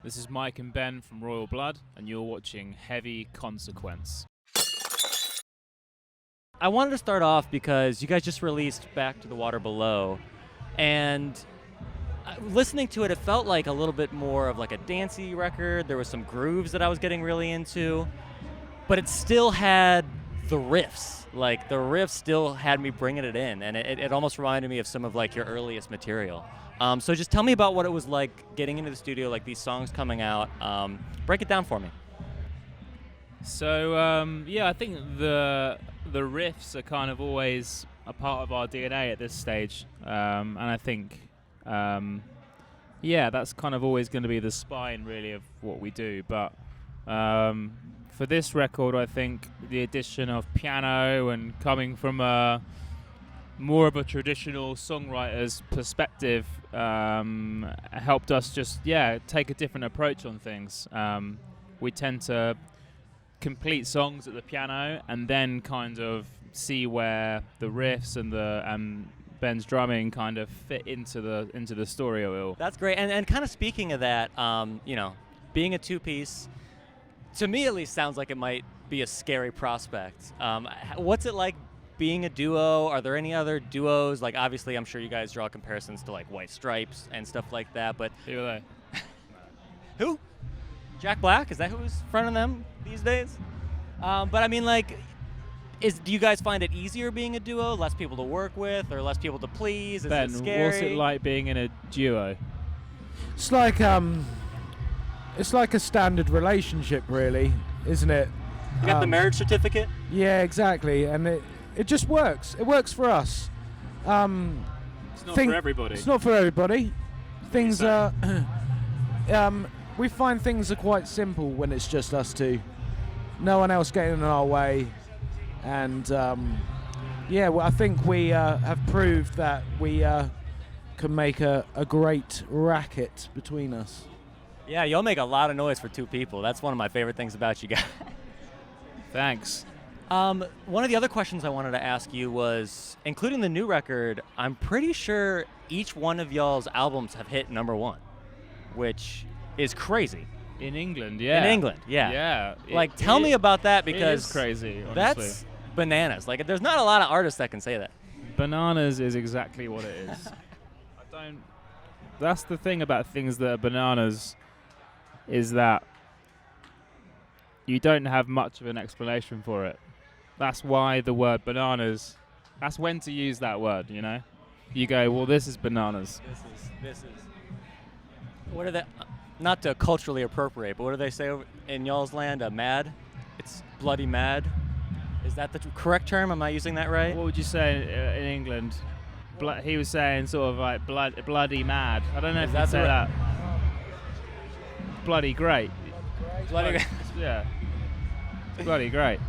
This is Mike and Ben from Royal Blood, and you're watching Heavy Consequence. I wanted to start off because you guys just released Back to the Water Below, and listening to it, it felt like a little bit more of like a dancey record. There was some grooves that I was getting really into, but it still had the riffs. Like, the riffs still had me bringing it in, and it almost reminded me of some of like your earliest material. So just tell me about what it was like getting into the studio, like these songs coming out. Break it down for me. So, I think the riffs are kind of always a part of our DNA at this stage. And I think, that's kind of always going to be the spine, really, of what we do. But for this record, I think the addition of piano and coming from more of a traditional songwriter's perspective helped us just take a different approach on things. We tend to complete songs at the piano and then kind of see where the riffs and Ben's drumming kind of fit into the story of it all. That's great. And kind of speaking of that, being a two-piece, to me at least sounds like it might be a scary prospect. What's it like being a duo? Are there any other duos? Like, obviously, I'm sure you guys draw comparisons to like White Stripes and stuff like that, but Who are they? Who? Jack Black? Is that who's fronting them these days? But I mean, like, do you guys find it easier being a duo? Less people to work with, or less people to please? Is Ben, it scary? what's it like being in a duo? It's like a standard relationship, really, isn't it? You got the marriage certificate? Yeah, exactly, and it just works. It works for us. It's not for everybody. It's not for everybody. Things are. We find things are quite simple when it's just us two. No one else getting in our way, and I think we have proved that we can make a great racket between us. Yeah, you'll make a lot of noise for two people. That's one of my favorite things about you guys. Thanks. One of the other questions I wanted to ask you was, including the new record, I'm pretty sure each one of y'all's albums have hit #1, which is crazy. In England, yeah. In England, yeah. Yeah. Tell me about that, because it is crazy, honestly. That's bananas. Like, there's not a lot of artists that can say that. Bananas is exactly what it is. That's the thing about things that are bananas, is that you don't have much of an explanation for it. That's why the word bananas, that's when to use that word, you know? You go, well, this is bananas. This is. What are they, not to culturally appropriate, but what do they say in y'all's land? Mad? It's bloody mad? Is that the correct term? Am I using that right? What would you say in England? He was saying sort of like bloody mad. I don't know if you'd say that. Bloody great. Bloody Yeah. Bloody great.